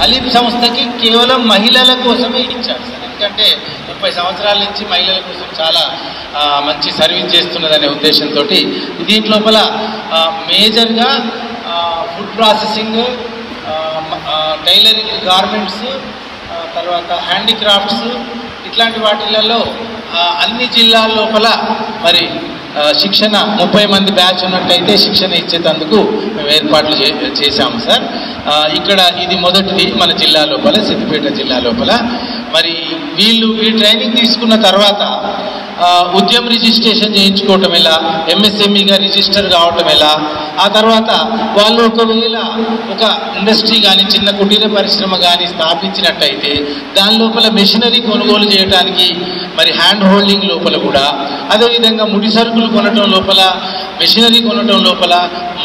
అలీప్ సంస్థకి కేవలం మహిళల కోసమే ఇచ్చారు సార్. ఎందుకంటే 30 సంవత్సరాల నుంచి మహిళల కోసం చాలా మంచి సర్వీస్ చేస్తున్నదనే ఉద్దేశంతో దీంట్లోపల మేజర్గా ఫుడ్ ప్రాసెసింగ్, టైలరింగ్, గార్మెంట్స్, తర్వాత హ్యాండీక్రాఫ్ట్స్ ఇట్లాంటి వాటిలలో అన్ని జిల్లాల లోపల మరి శిక్షణ 30 మంది బ్యాచ్ ఉన్నట్టయితే శిక్షణ ఇచ్చేందుకు మేము ఏర్పాట్లు చేశాము సార్. ఇక్కడ ఇది మొదటిది మన జిల్లా లోపల, సిద్దిపేట జిల్లా లోపల. మరి వీళ్ళు ఈ ట్రైనింగ్ తీసుకున్న తర్వాత ఉద్యమ రిజిస్ట్రేషన్ చేయించుకోవటం ఎలా, ఎంఎస్ఎంఈగా రిజిస్టర్ కావటం ఎలా, ఆ తర్వాత వాళ్ళు ఒకవేళ ఒక ఇండస్ట్రీ కానీ చిన్న కుటీర పరిశ్రమ కానీ స్థాపించినట్టయితే దాని లోపల మెషినరీ కొనుగోలు చేయడానికి మరి హ్యాండ్ హోల్డింగ్ లోపల కూడా, అదేవిధంగా ముడి సరుకులు కొనటం లోపల, మెషినరీ కొనటం లోపల,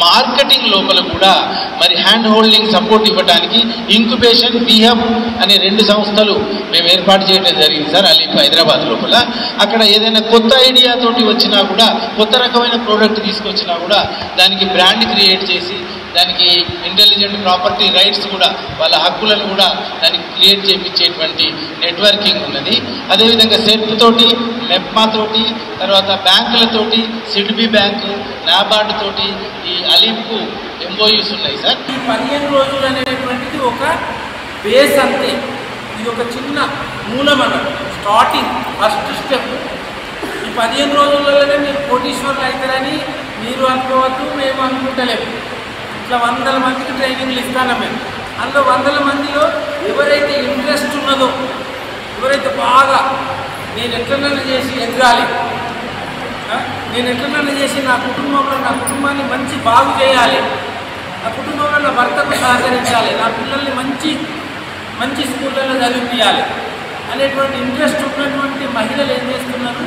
మార్కెటింగ్ లోపల కూడా మరి హ్యాండ్ హోల్డింగ్ సపోర్ట్ ఇవ్వడానికి ఇంక్యుబేషన్, బిహబ్ అనే 2 సంస్థలు మేము ఏర్పాటు చేయడం జరిగింది సార్ అలీప్ హైదరాబాద్ లోపల. అక్కడ ఏదైనా కొత్త ఐడియాతోటి వచ్చినా కూడా, కొత్త రకమైన ప్రోడక్ట్ తీసుకొచ్చినా కూడా దానికి బ్రాండ్ క్రియేట్ చేసి దానికి ఇంటెలిజెంట్ ప్రాపర్టీ రైట్స్ కూడా, వాళ్ళ హక్కులను కూడా దానికి క్రియేట్ చేయించేటువంటి నెట్వర్కింగ్ ఉన్నది. అదేవిధంగా సెట్ తోటి, మెప్మా తోటి, తర్వాత బ్యాంకులతోటి, సిడ్బీ బ్యాంకు, నాబార్డ్ తోటి ఈ అలీప్కు ఎంఓయూస్ ఉన్నాయి సార్. ఈ 15 రోజులు అనేటువంటిది ఒక బేస్ అంతే. ఇది ఒక చిన్న మూలం అన్నట్టు, స్టార్టింగ్ ఫస్ట్ స్టెప్. ఈ 15 రోజులలోనే మీరు కోటీశ్వర్లు అవుతారని మీరు అనుకోవద్దు, మేము అనుకుంటలేము. ఇట్లా 100 మందికి ట్రైనింగ్లు ఇస్తాను మేము. అందులో 100 మందిలో ఎవరైతే ఇంట్రెస్ట్ ఉన్నదో, ఎవరైతే బాగా నేను ఎట్లనైనా చేసి ఎదగాలి, నేను ఎట్లనైనా చేసి నా కుటుంబాన్ని మంచి బాగు చేయాలి, నా కుటుంబంలో నా భర్తకు సహకరించాలి, నా పిల్లల్ని మంచి స్కూళ్ళలో చదివించాలి అనేటువంటి ఇంట్రెస్ట్ ఉన్నటువంటి మహిళలు ఏం చేస్తున్నారు,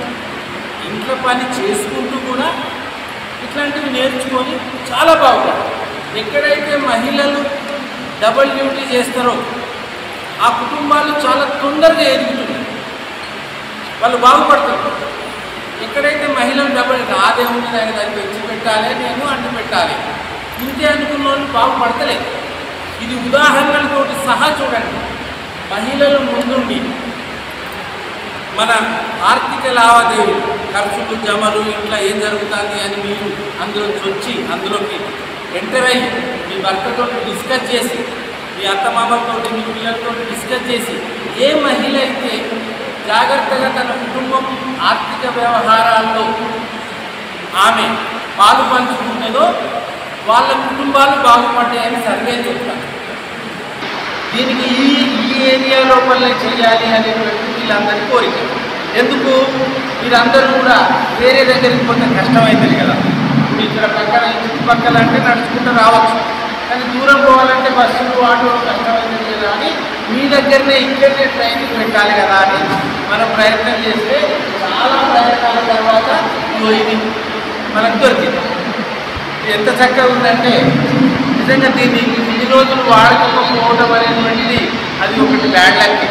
ఇంట్లో పని చేసుకుంటూ కూడా ఇట్లాంటివి నేర్చుకొని చాలా బాగుంటుంది. ఎక్కడైతే మహిళలు డబుల్ డ్యూటీ చేస్తారో ఆ కుటుంబాలు చాలా తొందరగా ఎదుగుతున్నాయి, వాళ్ళు బాగుపడతారు. ఎక్కడైతే మహిళలు డబుల్ అదే ఉన్నది, ఆయన దాన్ని పెంచి పెట్టాలి, నేను అంటు పెట్టాలి, ఇంతే అనుకున్న వాళ్ళు బాగుపడతలేదు. ఇది ఉదాహరణలతోటి సహా చూడండి. మహిళలు ముందుండి మన ఆర్థిక లావాదేవీలు, ఖర్చులు, జమలు, ఇంట్లో ఏం జరుగుతుంది అని మీరు అందులోకి ఎంటర్ అయ్యి మీ భర్తతో డిస్కస్ చేసి, మీ అత్తమామలతో, మీ పిల్లలతో డిస్కస్ చేసి, ఏ మహిళ అయితే జాగ్రత్తగా తన కుటుంబం ఆర్థిక వ్యవహారాల్లో ఆమె పాలు పంచుకుంటుందో వాళ్ళ కుటుంబాలు బాగుపడ్డాయని సర్వే చెప్తారు. దీనికి ఈ ఏరియా లోపలనే చేయాలి అనేటువంటి వీళ్ళందరి కోరిక. ఎందుకు మీరందరూ కూడా వేరే దగ్గరికి పోతే కష్టమవుతుంది కదా. ఇప్పుడు ఇక్కడ పక్కన చుట్టుపక్కల అంటే నడుచుకుంటూ రావచ్చు, కానీ దూరం పోవాలంటే బస్సులు, ఆటోలు కష్టమవుతుంది కదా అని మీ దగ్గరనే ఇక్కడనే ట్రైనింగ్ పెట్టాలి కదా అని మనం ప్రయత్నం చేస్తే చాలా ప్రయత్నాల తర్వాత ఇది మనకు దొరికింది. ఎంత చక్కగా ఉందంటే నిజంగా దీన్ని ఇన్ని రోజులు వాడకపోవడం అనేటువంటిది అది ఒకటి బ్యాడ్ లక్.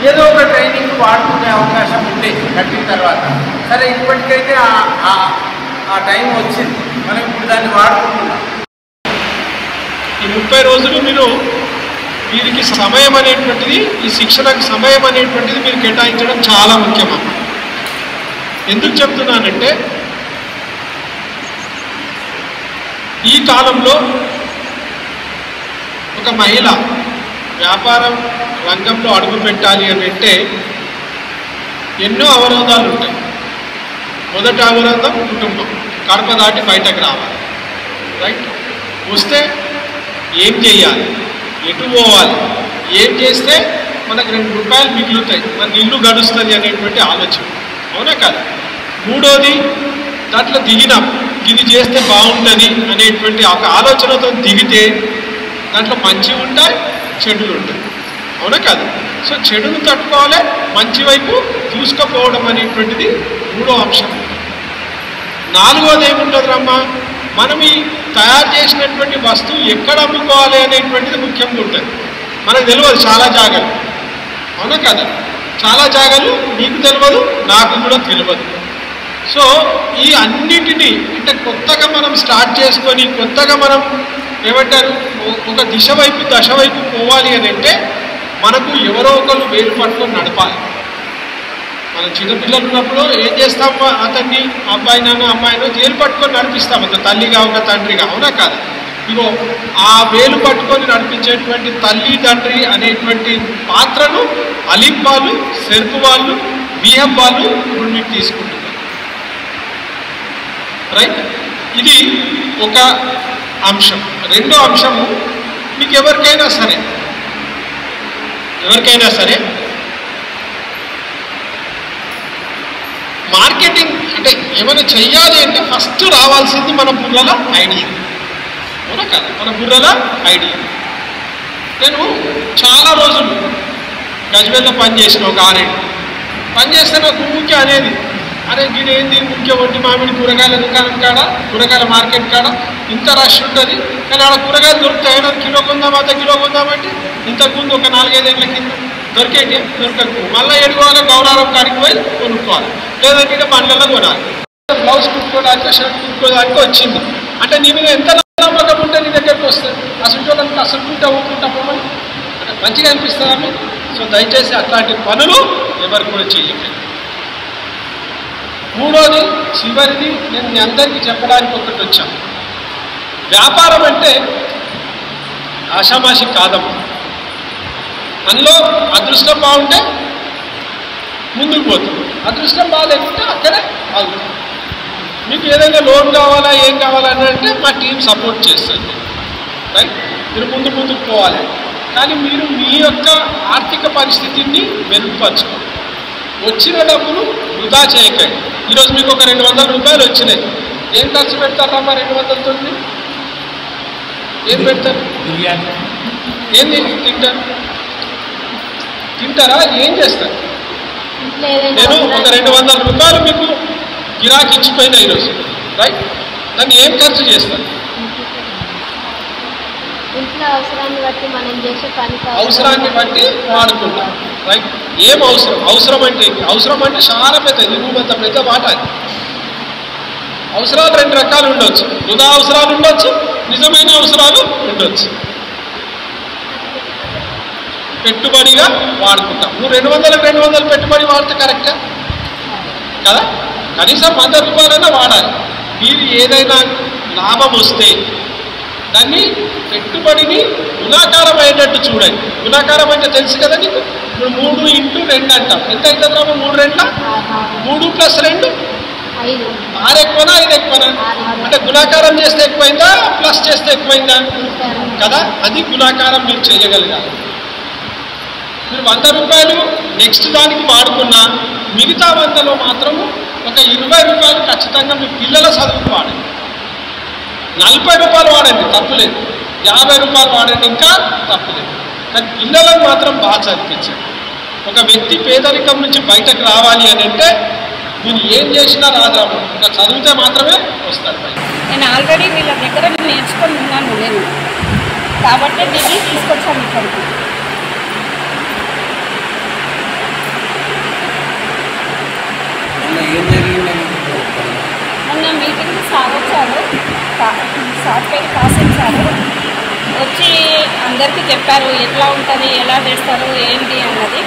ఏదో ఒక ట్రైనింగ్ వాడుకునే అవకాశం ఉండే కట్టిన తర్వాత. సరే, ఇప్పటికైతే ఆ టైం వచ్చింది, మనం ఇప్పుడు దాన్ని వాడుకుంటున్నాం. ఈ 30 రోజులు మీరు వీరికి సమయం అనేటువంటిది, ఈ శిక్షణకు సమయం అనేటువంటిది మీరు కేటాయించడం చాలా ముఖ్యమమ్మ. ఎందుకు చెప్తున్నానంటే ఈ కాలంలో ఒక మహిళ వ్యాపారం రంగంలో అడుగు పెట్టాలి అని అంటే ఎన్నో అవరోధాలు ఉంటాయి. మొదటి అవరోధం కుటుంబం, కడప దాటి బయటకు రావాలి, రైట్? వస్తే ఏం చేయాలి, ఎటు పోవాలి, ఏం చేస్తే మనకు 2 రూపాయలు మిగులుతాయి, మన ఇల్లు గడుస్తుంది అనేటువంటి ఆలోచన, అవునా కాదు? మూడోది, దాంట్లో దిగినాం, ఇది చేస్తే బాగుంటుంది అనేటువంటి ఒక ఆలోచనతో దిగితే దాంట్లో మంచి ఉంటాయి, చెడులు ఉంటాయి, అవునా కాదు? సో చెడును తట్టుకోవాలి, మంచి వైపు చూసుకుపోవడం అనేటువంటిది మూడో అంశం. నాలుగోది ఏముంటుంది రమ్మా, మనం ఈ తయారు చేసినటువంటి వస్తువు ఎక్కడ అమ్ముకోవాలి అనేటువంటిది ముఖ్యంగా ఉంటుంది. మనకు తెలియదు చాలా జాగాలు, అవునా కదా? చాలా జాగాలు నీకు తెలియదు, నాకు కూడా తెలియదు. సో ఈ అన్నిటినీ అంటే కొత్తగా మనం స్టార్ట్ చేసుకొని కొత్తగా మనం ఏమంటారు ఒక దశ వైపు పోవాలి అని అంటే మనకు ఎవరో ఒకరు వేలు పట్టుకొని నడపాలి. మనం చిన్నపిల్లలు ఉన్నప్పుడు ఏం చేస్తాం, అతన్ని అబ్బాయినో అమ్మాయినో వేలు పట్టుకొని నడిపిస్తాం, అంత తల్లిగా ఒక తండ్రిగా, అవునా కాదు? ఇగో ఆ వేలు పట్టుకొని నడిపించేటువంటి తల్లి తండ్రి అనేటువంటి పాత్రను అలీం వాళ్ళు, సెర్పు వాళ్ళు, బిఎం వాళ్ళు ఇప్పుడు మీకు తీసుకుంటున్నారు. రైట్, ఇది ఒక అంశం. రెండో అంశము, మీకు ఎవరికైనా సరే మార్కెటింగ్ అంటే ఏమైనా చెయ్యాలి అంటే ఫస్ట్ రావాల్సింది మన బుర్రల ఐడియా, అవునా కదా? మన బుర్రల ఐడియా. నేను చాలా రోజులు గజ్వేల్లో పనిచేసిన, ఒక 6 ఏళ్ళు పనిచేస్తే నాకు ఊరికే అనేది, అరే గిడేంది ఊరికే ఒంటి మామిడి కూరగాయల దుకాణం కాడ, కూరగాయల మార్కెట్ కాడ ఇంత రష్ ఉంటుంది, కానీ ఆడ కూరగాయలు దొరుకుతాయి, కిలో కొందాం, అర్ధ కిలో కొందామంటే ఇంతకుముందు ఒక 4-5 ఏళ్ళ కింద దొరికేటి, దొరకకు మళ్ళీ ఎడుకోవాలి, గౌరారం కాడికి పోయి కొనుక్కోవాలి, లేదంటే బండ్లలో కొనాలి. బ్లౌజ్ కుట్టుకోవడానికి, షర్ట్ కుట్టుకోవడానికి వచ్చింది అంటే నీ మీద ఎంత నమ్మకం ఉంటే నీ దగ్గరికి వస్తుంది. అసలు చూడడానికి అసలు ఊరుకుంటా పోమని అంటే మంచిగా అనిపిస్తుందా మీకు? సో దయచేసి అట్లాంటి పనులు ఎవరు కూడా చేయకండి. మూడోది, చివరిది, నేను మీ అందరికీ చెప్పడానికి ఒకటి వచ్చాను. వ్యాపారం అంటే ఆషామాషి కాదమ్మా. అందులో అదృష్టం బాగుంటే ముందుకు పోతుంది, అదృష్టం బాగాలేకుంటే అక్కడే ఆగుతుంది. మీకు ఏదైనా లోన్ కావాలా, ఏం కావాలని అంటే మా టీం సపోర్ట్ చేస్తుంది. రైట్, మీరు ముందుకు పోవాలి. కానీ మీరు మీ యొక్క ఆర్థిక పరిస్థితిని మెరుగుపరచుకోండి. వచ్చిన డబ్బులు వృధా చేయకండి. ఈరోజు మీకు ఒక 200 రూపాయలు వచ్చినాయి, ఏం ఖర్చు పెడతారమ్మా? 200తో ఏం పెడతారు? బిర్యానీ. ఏంది తింటారా? ఏం చేస్తారు? నేను ఒక 200 రూపాయలు మీకు గిరాకీ ఇచ్చిపోయినా ఈరోజు, రైట్, దాన్ని ఏం ఖర్చు చేస్తారు? అవసరాన్ని బట్టి వాడుకుంటాం. రైట్, ఏం అవసరం అంటే చాలా పెద్దది, ఇంత పెద్ద మాట. అవసరాలు 2 రకాలు ఉండొచ్చు. వృధా అవసరాలు ఉండొచ్చు, నిజమైన అవసరాలు ఉండొచ్చు. పెట్టుబడిగా వాడుకుంటాం. నువ్వు 200 పెట్టుబడి వాడితే కరెక్టా కదా? కనీసం 100 రూపాయలైనా వాడాలి. మీరు ఏదైనా లాభం వస్తే దాన్ని పెట్టుబడిని గుణాకారం అయ్యేటట్టు చూడండి. గుణాకారం అంటే తెలుసు కదా నీకు? ఇప్పుడు 3 × 2 అంటాం. ఎంత అవుతుంది రామా? 3 × 2 3 + 2 6 ఎక్కువనా 5 ఎక్కువనా? అంటే గుణాకారం చేస్తే ఎక్కువైందా, ప్లస్ చేస్తే ఎక్కువైందా కదా? అది గుణాకారం మీరు చేయగలిగారు. మీరు 100 రూపాయలు నెక్స్ట్ దానికి వాడుకున్నా మిగతా 100లో మాత్రము ఒక 20 రూపాయలు ఖచ్చితంగా మీ పిల్లల చదువుకు వాడండి. 40 రూపాయలు వాడండి, తప్పులేదు. 50 రూపాయలు వాడండి, ఇంకా తప్పులేదు. కానీ పిల్లలకు మాత్రం బాగా చదివించండి. ఒక వ్యక్తి పేదరికం నుంచి బయటకు రావాలి అని అంటే మీరు ఏం చేసినా రాదాము, ఇంకా చదివితే మాత్రమే వస్తాడు. నేను ఆల్రెడీ వీళ్ళ దగ్గర నేర్చుకొని ఉన్నాను నేను, కాబట్టి దీన్ని తీసుకొచ్చాను ఇక్కడికి. మొన్న మీటింగ్కి సార్ వచ్చారు, సార్ పేరు కాసిం సార్ వచ్చి అందరికీ చెప్పారు ఎట్లా ఉంటుంది, ఎలా చేస్తారు, ఏంటి అన్నది.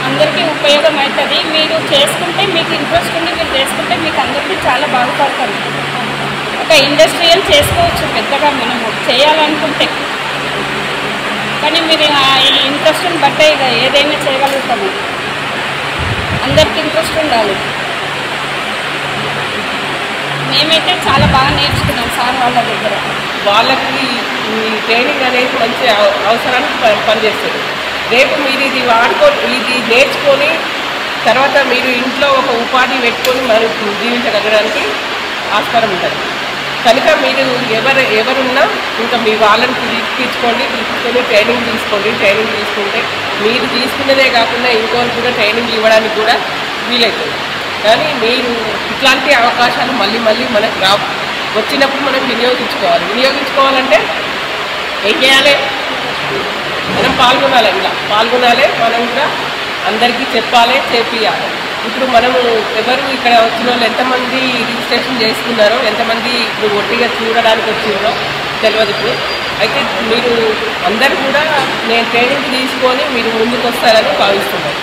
అందరికీ ఉపయోగం అవుతుంది. మీరు చేసుకుంటే, మీకు ఇంట్రెస్ట్ ఉండి మీరు చేసుకుంటే మీకు అందరికీ చాలా బాగుపడతారు. ఒక ఇండస్ట్రియల్ చేసుకోవచ్చు పెద్దగా మనము చేయాలనుకుంటే, కానీ మీరు ఈ ఇంట్రెస్ట్ని బట్టే ఇక ఏదైనా చేయగలుగుతాము. అందరికి ఇంట్రెస్ట్ ఉండాలి. మేమైతే చాలా బాగా నేర్చుకున్నాం సార్ వాళ్ళ దగ్గర. వాళ్ళకి ఈ ట్రైనింగ్ అనేది మంచి అవసరానికి పనిచేస్తుంది. రేపు మీరు ఇది ఇది నేర్చుకొని తర్వాత మీరు ఇంట్లో ఒక ఉపాధి పెట్టుకొని మరి జీవించగలగడానికి ఆస్కారం ఉంటుంది. కనుక మీరు ఎవరున్నా ఇంకా మీ వాళ్ళని తీసుకొని ట్రైనింగ్ తీసుకోండి. ట్రైనింగ్ తీసుకుంటే మీరు తీసుకునేదే కాకుండా ఇంకోరికి కూడా ట్రైనింగ్ ఇవ్వడానికి కూడా వీలవుతుంది. కానీ మీరు ఇట్లాంటి అవకాశాలు మళ్ళీ మనకు రావు. వచ్చినప్పుడు మనం వినియోగించుకోవాలంటే ఏం చేయాలి? మనం పాల్గొనాలి. మనం కూడా అందరికీ చెప్పాలి, చేపియాలి. ఇప్పుడు మనము ఎవరు ఇక్కడ వచ్చిన వాళ్ళు ఎంతమంది రిజిస్ట్రేషన్ చేసుకున్నారో, ఎంతమంది ఇప్పుడు ఒట్టిగా చూడడానికి వచ్చిందో తెలియదు ఇప్పుడు. అయితే మీరు అందరు కూడా నేను ట్రైనింగ్ తీసుకొని మీరు ముందుకు వస్తారని భావిస్తున్నాను.